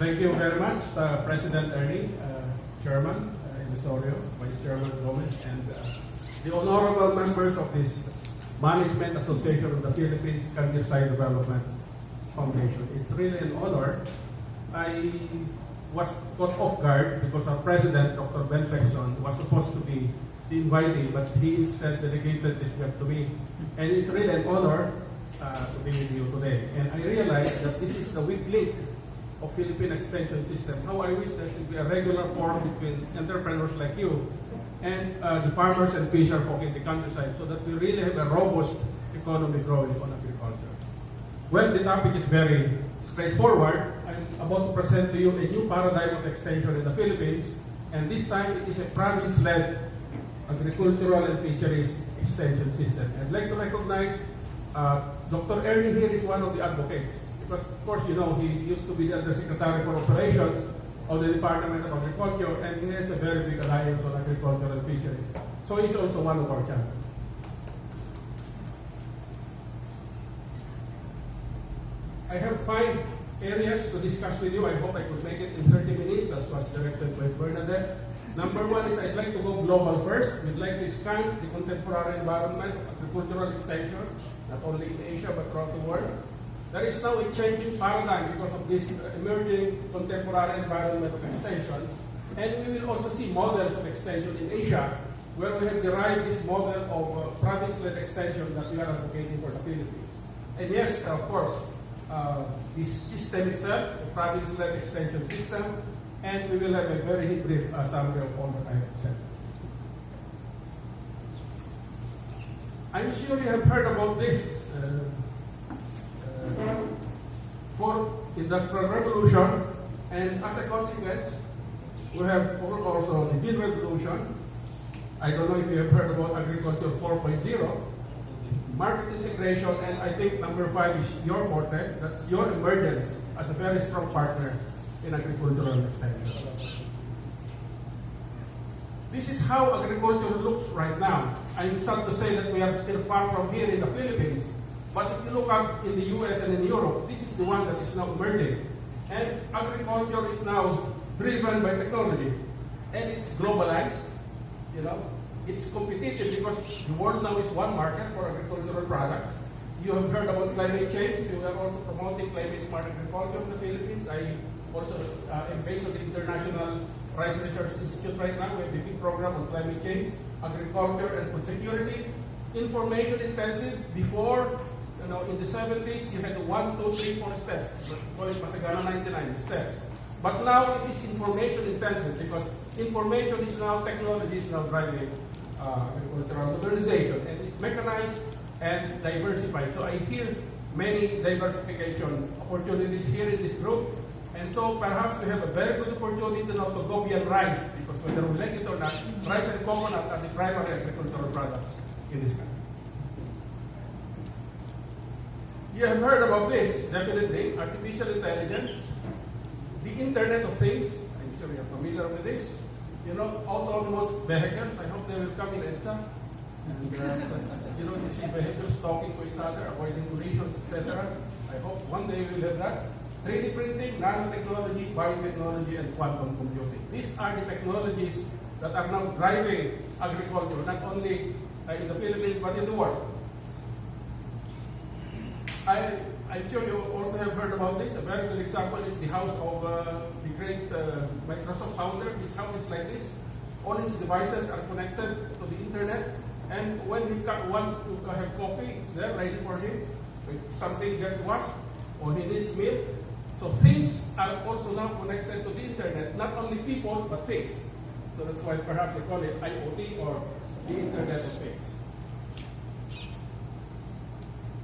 Thank you very much, President Ernie, Chairman Illusorio, Vice Chairman Gomez, and the honorable members of this Management Association of the Philippines Countryside Development Foundation. It's really an honor. I was caught off guard because our president, Dr. Ben Flexon, was supposed to be the invitee, but he instead delegated this job to me. And it's really an honor to be with you today. And I realized that this is the weak link of Philippine extension system. How I wish there should be a regular forum between entrepreneurs like you and the farmers and fisher folk in the countryside so that we really have a robust economy growing on agriculture. Well, the topic is very straightforward. I'm about to present to you a new paradigm of extension in the Philippines, and this time it is a province-led agricultural and fisheries extension system. I'd like to recognize Dr. Ernie here is one of the advocates because, of course, you know, he used to be the Undersecretary for Operations of the Department of Agriculture, and he has a very big alliance on agriculture and fisheries. So he's also one of our champions. I have 5 areas to discuss with you. I hope I could make it in 30 minutes, as was directed by Bernadette. Number 1 is I'd like to go global first. We'd like to scan the contemporary environment of agricultural extension, not only in Asia but throughout the world. There is now a changing paradigm because of this emerging contemporary environment of extension. And we will also see models of extension in Asia, where we have derived this model of province-led extension that we are advocating for the Philippines. And yes, of course, this system itself, the province-led extension system, and we will have a very brief summary of all that I have said. I'm sure you have heard about this. Fourth Industrial Revolution, and as a consequence, we have also the Green Revolution. I don't know if you have heard about Agriculture 4.0. Market integration, and I think number 5 is your forte. That's your emergence as a very strong partner in agricultural extension. This is how agriculture looks right now. I'm sad to say that we are still far from here in the Philippines, but if you look up in the US and in Europe, this is the one that is now emerging. And agriculture is now driven by technology, and it's globalized, you know. It's competitive because the world now is one market for agricultural products. You have heard about climate change. We are also promoting climate smart agriculture in the Philippines. I also am based on the International Rice Research Institute right now. We have a big program on climate change, agriculture, and food security. Information intensive. Before, you know, in the 70s, you had 1, 2, 3, 4 steps. We call it Masagana 99 steps. But now it is information intensive because information is now, technology is now driving agricultural modernization, and it's mechanized and diversified. So I hear many diversification opportunities here in this group, and so perhaps we have a very good opportunity now to go beyond rice, because whether we like it or not, rice and coconut are the primary agricultural products in this country. You have heard about this, definitely, artificial intelligence, the Internet of Things. I'm sure you're familiar with this. You know, autonomous vehicles. I hope they will come in EDSA. And, you know, you see vehicles talking to each other, avoiding collisions, etc. I hope one day we will have that. 3D printing, nanotechnology, biotechnology, and quantum computing. These are the technologies that are now driving agriculture, not only in the Philippines, but in the world. I'm sure you also have heard about this. A very good example is the house of the great Microsoft founder. His house is like this. All his devices are connected to the internet, and when he wants to have coffee, it's there ready for him. If something gets washed or he needs milk. So things are also now connected to the internet, not only people, but things. So that's why perhaps they call it IoT or the Internet of Things.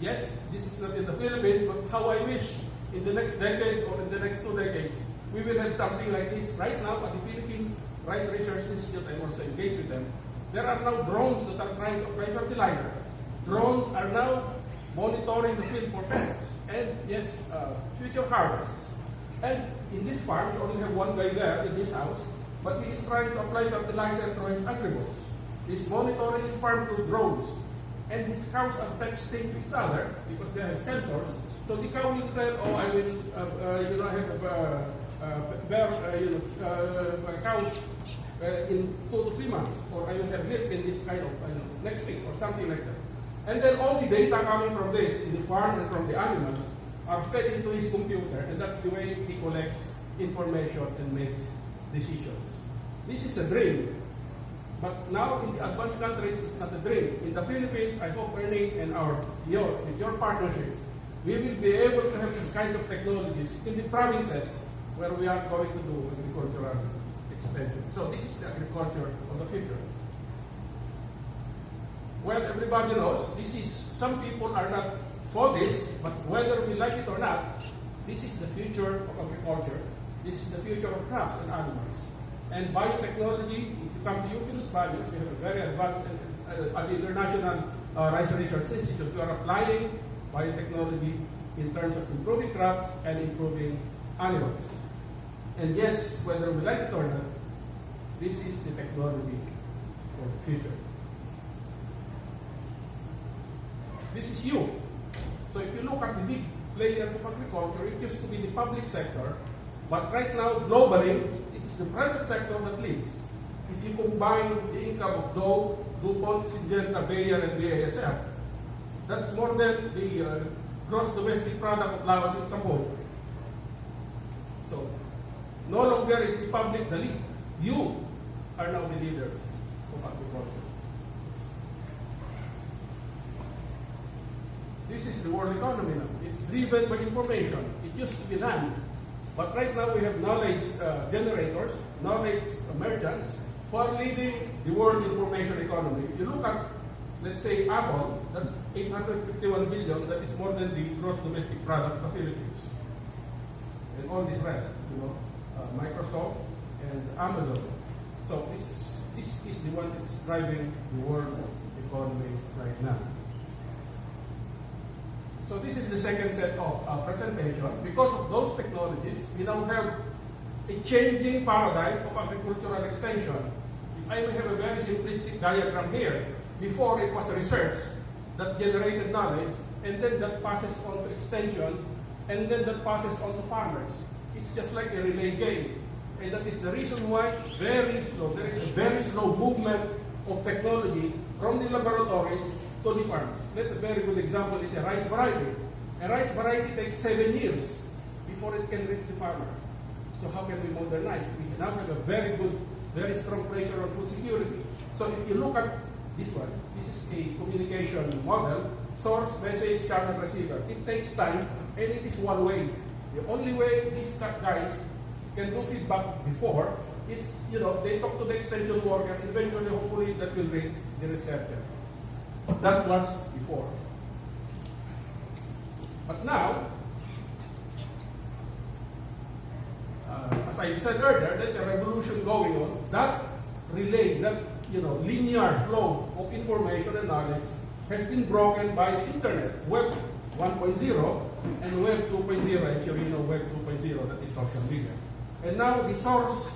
Yes, this is not in the Philippines, but how I wish in the next decade or in the next 2 decades, we will have something like this. Right now, at the Philippine Rice Research Institute, I'm also engaged with them. There are now drones that are trying to apply fertilizer. Drones are now monitoring the field for pests and, yes, future harvests. And in this farm, we only have one guy there in this house, but he is trying to apply fertilizer through his AgriBusiness. He's monitoring his farm through drones. And his cows are texting to each other because they have sensors. So the cow will tell, oh, I will, have bear cows in 2 to 3 months, or I will have milk in this kind of next week or something like that. And then all the data coming from this in the farm and from the animals are fed into his computer, and that's the way he collects information and makes decisions. This is a dream. But now in the advanced countries, it's not a dream. In the Philippines, I hope Ernie and with your partnerships, we will be able to have these kinds of technologies in the provinces where we are going to do agricultural extension. So this is the agriculture of the future. Well, everybody knows some people are not for this, but whether we like it or not, this is the future of agriculture. This is the future of crops and animals. And biotechnology, if you come to UPNUS values, we have a very advanced, at the International Rice Research Institute, we are applying biotechnology in terms of improving crops and improving animals. And yes, whether we like it or not, this is the technology for the future. This is you. So if you look at the big players of agriculture, it used to be the public sector, but right now, globally, it is the private sector that leads. If you combine the income of Dow, DuPont, Syngenta, Bayer, and BASF, that's more than the gross domestic product of Laos and Cambodia. So, no longer is the public the lead. You are now the leaders of agriculture. This is the world economy now. It's driven by information. It used to be land. But right now we have knowledge generators, knowledge merchants, who are leading the world information economy. If you look at, let's say, Apple, that's 851 billion, that is more than the gross domestic product of the Philippines. And all this rest, Microsoft and Amazon. So this is the one that's driving the world economy right now. So this is the second set of presentation. Because of those technologies, we now have a changing paradigm of agricultural extension. If I may have a very simplistic diagram here, before it was research that generated knowledge, and then that passes on to extension, and then that passes on to farmers. It's just like a relay game. And that is the reason why there is a very slow movement of technology from the laboratories to the farms. That's a very good example is a rice variety. A rice variety takes 7 years before it can reach the farmer. So how can we modernize? We now have a very good, very strong pressure on food security. So if you look at this one, this is a communication model, source, message, channel, receiver. It takes time and it is one way. The only way these guys can do feedback before is, they talk to the extension worker and eventually, hopefully, that will reach the receptor. That was before. But now, as I said earlier, there's a revolution going on. That relay, that linear flow of information and knowledge has been broken by the internet, Web 1.0 and Web 2.0. I'm sure you know Web 2.0, that is social media. And now the source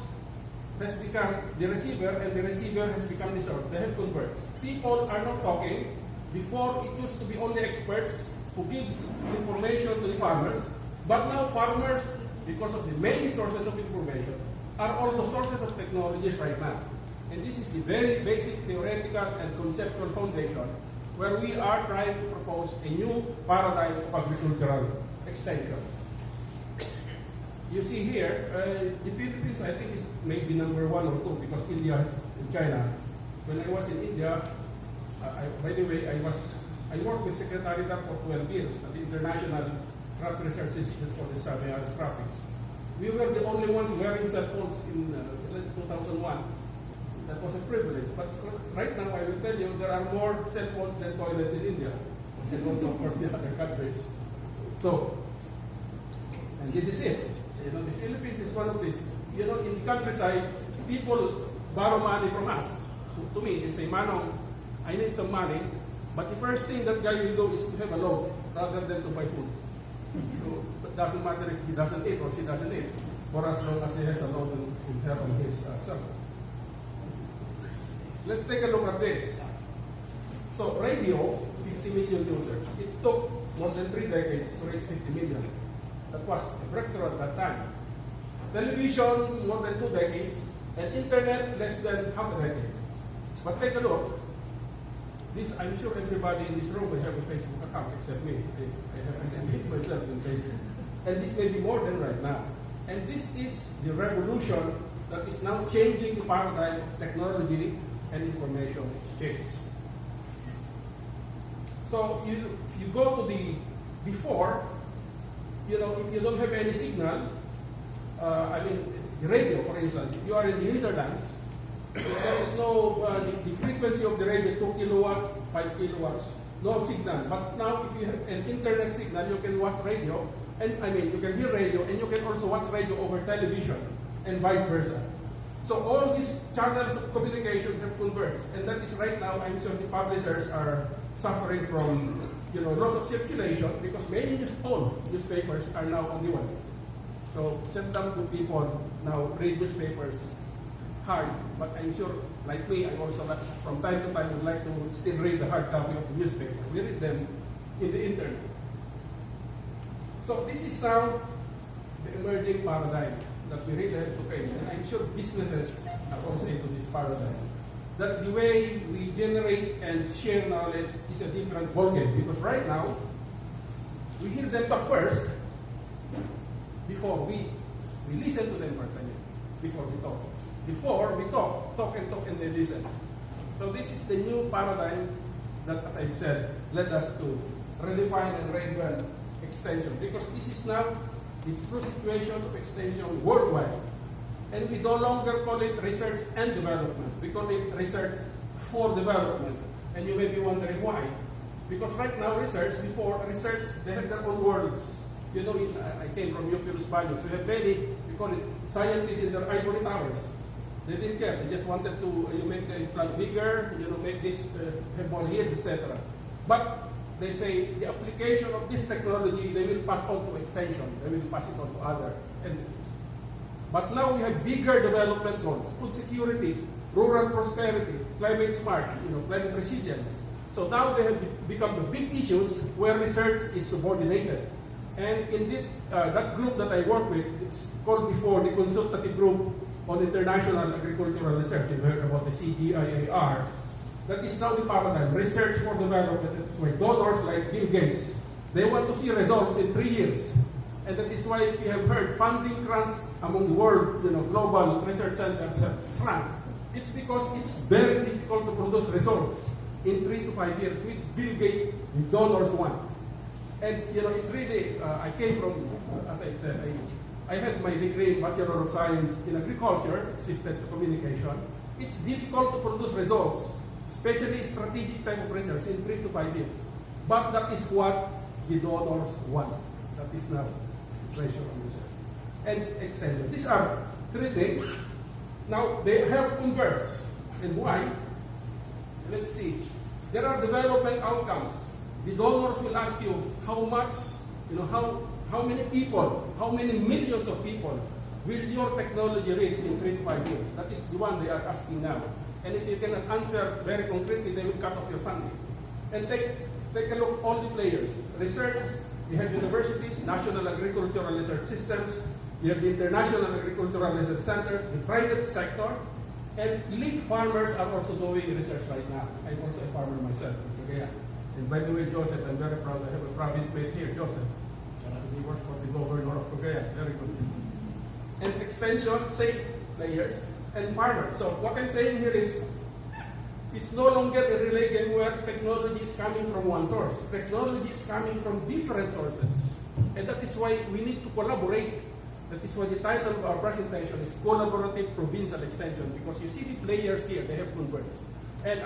has become the receiver, and the receiver has become the source. They have converged. People are not talking. Before, it used to be only experts who gives information to the farmers. But now farmers, because of the many sources of information, are also sources of technologies right now. And this is the very basic theoretical and conceptual foundation where we are trying to propose a new paradigm of agricultural extension. You see here, the Philippines, I think, is maybe number 1 or 2 because India and China. When I was in India, by the way, I worked with Secretary Dar for 12 years at the International Crops Research Institute for the Sub-Saharan Tropics. We were the only ones wearing cell phones in 2001. That was a privilege. But right now, I will tell you, there are more cell phones than toilets in India. And also, of course, the other countries. So, and this is it. The Philippines is one of these. In the countryside, people borrow money from us. So, to me, they say, Manong, I need some money. But the first thing that guy will do is to have a loan rather than to buy food. So it doesn't matter if he doesn't eat or she doesn't eat, for as long as he has a loan in her on his son. Let's take a look at this. So radio, 50 million users. It took more than 3 decades to reach 50 million. That was a breakthrough at that time. television more than 2 decades, and internet less than half a decade. But take a look. This, I'm sure everybody in this room will have a Facebook account except me. I have engaged myself in Facebook. And this may be more than right now. And this is the revolution that is now changing the paradigm of technology and information exchange. So you go to the before, if you don't have any signal, the radio, for instance, if you are in the hinterlands, there is no, the frequency of the radio, 2 kilowatts, 5 kilowatts, no signal. But now if you have an internet signal, you can watch radio, and you can hear radio, and you can also watch radio over television, and vice versa. So all these channels of communication have converged, and that is right now, I'm sure the publishers are suffering from, loss of circulation, because many old newspapers are now on the web. So send them to people now read newspapers hard, but I'm sure, like me, I also from time to time would like to still read the hard copy of the newspaper. We read them in the internet. So this is now the emerging paradigm that we really have to face, and I'm sure businesses are also into this paradigm. That the way we generate and share knowledge is a different ballgame, because right now we hear them talk first before we listen to them first. Before we talk. Before we talk and then listen. So this is the new paradigm that, as I've said, led us to redefine and reinvent extension, because this is now the true situation of extension worldwide. And we no longer call it research and development. We call it research for development. And you may be wondering why. Because right now before research, they have their own worlds. I came from UP Los Baños. We have many, we call it scientists in their ivory towers. They didn't care. They just wanted to, make the plant bigger, make this, have more yields, etc. But they say the application of this technology, they will pass on to extension. They will pass it on to other entities. But now we have bigger development goals: food security, rural prosperity, climate smart, climate resilience. So now they have become the big issues where research is subordinated. And in that group that I work with, it's called before the Consultative Group on International Agricultural Research. You've heard about the CGIAR. That is now the paradigm, research for development. That's why donors like Bill Gates, they want to see results in 3 years. And that is why you have heard funding grants among the world, global research centers have shrunk. It's because it's very difficult to produce results in 3 to 5 years, which Bill Gates donors want. And it's really, I came from, as I said, I had my degree in Bachelor of Science in Agriculture, shifted to communication. It's difficult to produce results, especially strategic type of research, in 3 to 5 years. But that is what the donors want. That is now pressure on research and extension. These are 3 things. Now they have converged. And why? Let's see. There are development outcomes. The donors will ask you how much, how many people, how many millions of people will your technology reach in 3 to 5 years? That is the one they are asking now. And if you cannot answer very concretely, they will cut off your funding. And take a look at all the players. Research, you have universities, national agricultural research systems, you have the international agricultural research centers, the private sector, and lead farmers are also doing research right now. I'm also a farmer myself. Okay. And by the way, Joseph, I'm very proud I have a province mate here, Joseph. He works for the governor of Cagayan. Very good. And extension, same players, and farmers. So what I'm saying here is, it's no longer a relay game where technology is coming from one source. Technology is coming from different sources. And that is why we need to collaborate. That is why the title of our presentation is Collaborative Provincial Extension, because you see the players here, they have converged. And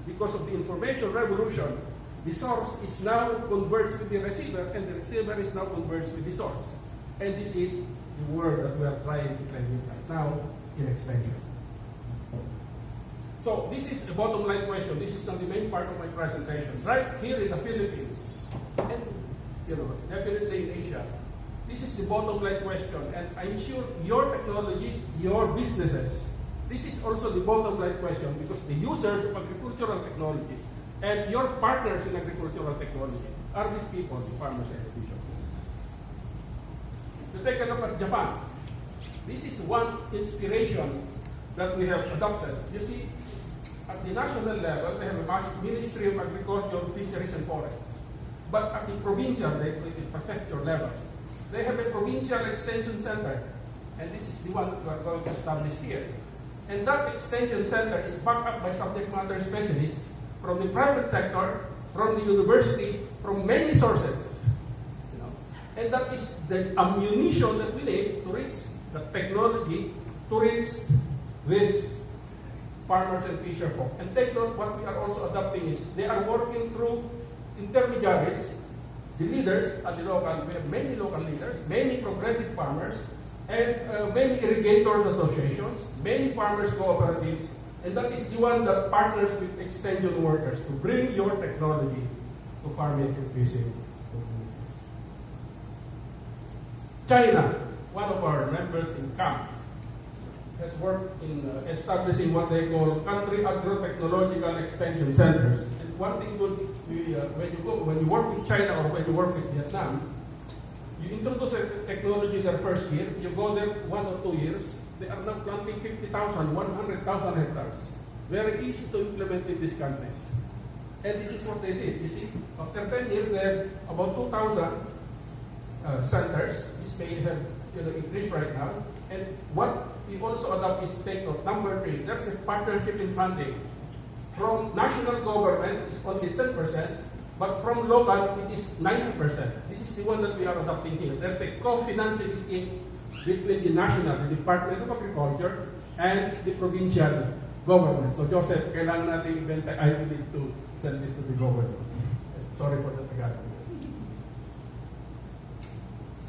because of the information revolution, the source is now converged with the receiver, and the receiver is now converged with the source. And this is the word that we are trying to play with right now in extension. So this is a bottom line question. This is not the main part of my presentation. Right here in the Philippines, and definitely in Asia, this is the bottom line question. And I'm sure your technologies, your businesses, this is also the bottom line question, because the users of agricultural technology and your partners in agricultural technology are these people, the farmers and the fishermen. To take a look at Japan. This is one inspiration that we have adopted. You see, at the national level, they have a Ministry of Agriculture, Fisheries and Forests. But at the provincial, they call it prefecture level, they have a provincial extension center. And this is the one we are going to establish here. And that extension center is backed up by subject matter specialists from the private sector, from the university, from many sources. You know? And that is the ammunition that we need to reach the technology, to reach these farmers and fisher folk. And take note, what we are also adopting is they are working through intermediaries, the leaders at the local. We have many local leaders, many progressive farmers, and many irrigators associations, many farmers cooperatives, and that is the one that partners with extension workers to bring your technology to farming and fishing communities. China, one of our members in CAMP, has worked in establishing what they call country agro-technological extension centers. And one thing good, when you work with China or when you work with Vietnam, you introduce a technology their first year, you go there 1 or 2 years, they are now planting 50,000, 100,000 hectares. Very easy to implement in these countries. And this is what they did. You see, after 10 years, they have about 2,000 centers. This may have increased right now. And what we also adopt is take note, number 3, there's a partnership in funding. From national government, it's only 10%, but from local, it is 90%. This is the one that we are adopting here. There's a co-financing scheme between the national, the Department of Agriculture, and the provincial government. So Joseph, kailangan natin ibenta. I will need to send this to the government. Sorry for the Tagalog.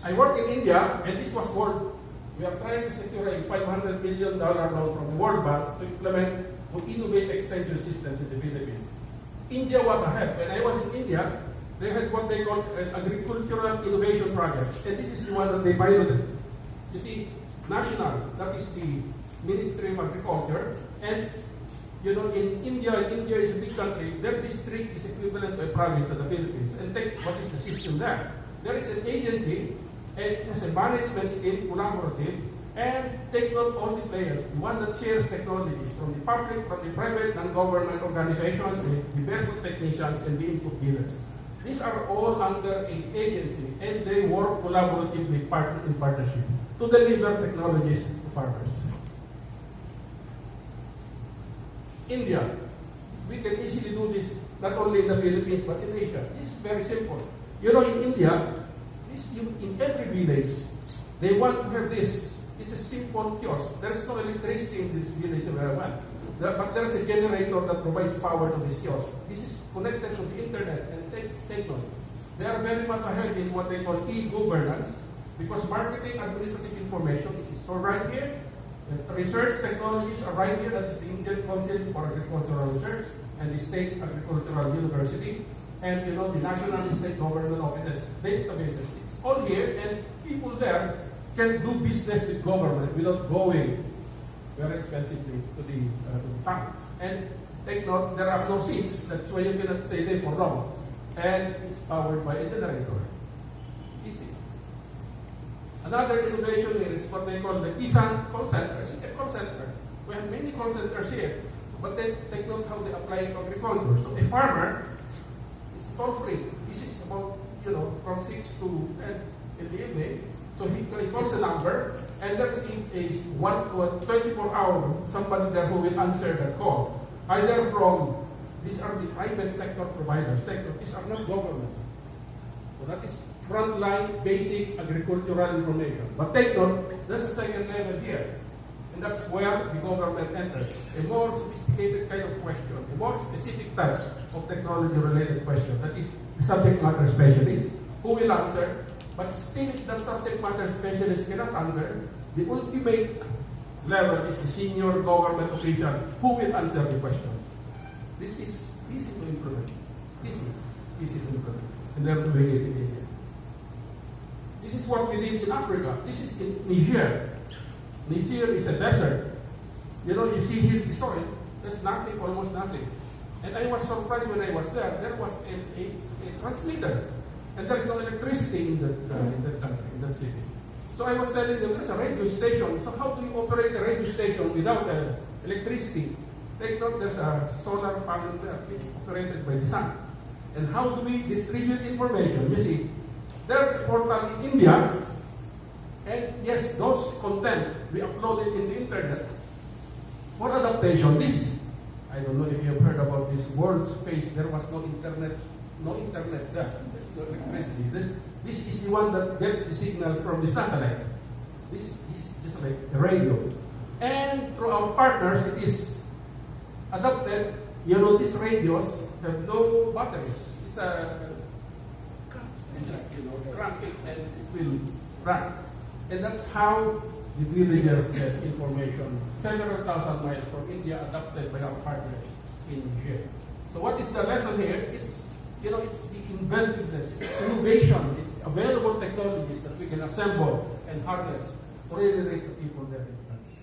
I work in India, and this was we are trying to secure a $500 million loan from the World Bank to implement or innovate extension systems in the Philippines. India was ahead. When I was in India, they had what they call an agricultural innovation project. And this is the one that they piloted. You see, national, that is the Ministry of Agriculture. And, in India is a big country. Their district is equivalent to a province of the Philippines. And take what is the system there. There is an agency, and it has a management scheme, collaborative, and take note all the players, the one that shares technologies from the public, from the private, non-government organizations, the barefoot technicians, and the input dealers. These are all under an agency, and they work collaboratively in partnership to deliver technologies to farmers. India, we can easily do this not only in the Philippines but in Asia. This is very simple. In India, in every village, they want to have this. It's a simple kiosk. There is no electricity in this village very well. But there is a generator that provides power to this kiosk. This is connected to the internet. And take note, they are very much ahead in what they call e-governance, because marketing administrative information is stored right here. Research technologies are right here. That is the Indian Council for Agricultural Research and the State Agricultural University. And the national and state government offices, databases. It's all here, and people there can do business with government without going very expensively to the town. And take note, there are no seats. That's why you cannot stay there for long. And it's powered by a generator. Easy. Another innovation here is what they call the Kisan call center. It's a call center. We have many call centers here. But then take note how they apply it to agriculture. So a farmer is toll-free. This is about, from 6 to 10 in the evening. So he calls a number, and that's a 24-hour somebody there who will answer the call. Either from, these are the private sector providers. These are not government. So that is frontline basic agricultural information. But take note, there's a second level here. And that's where the government enters. A more sophisticated kind of question, a more specific type of technology-related question. That is the subject matter specialist who will answer. But still, if that subject matter specialist cannot answer, the ultimate level is the senior government official who will answer the question. This is easy to implement. Easy to implement. And they're doing it in India. This is what we did in Africa. This is in Niger. Niger is a desert. You see here the soil. There's nothing, almost nothing. And I was surprised when I was there. There was a transmitter. And there's no electricity in that country, in that city. So I was telling them, there's a radio station. So how do you operate a radio station without electricity? Take note, there's a solar panel there. It's operated by the sun. And how do we distribute information? You see, there's a portal in India. And yes, those content, we upload it in the internet. For adaptation, I don't know if you have heard about this world space. There was no internet there. There's no electricity. This is the one that gets the signal from the satellite. This is just like a radio. And through our partners, it is adapted. You know, these radios have no batteries. It's you just crank it and it will run. And that's how the villagers get information several thousand miles from India, adopted by our partners in here. So what is the lesson here? It's the inventiveness, it's innovation, it's available technologies that we can assemble and harness to really reach the people there in France.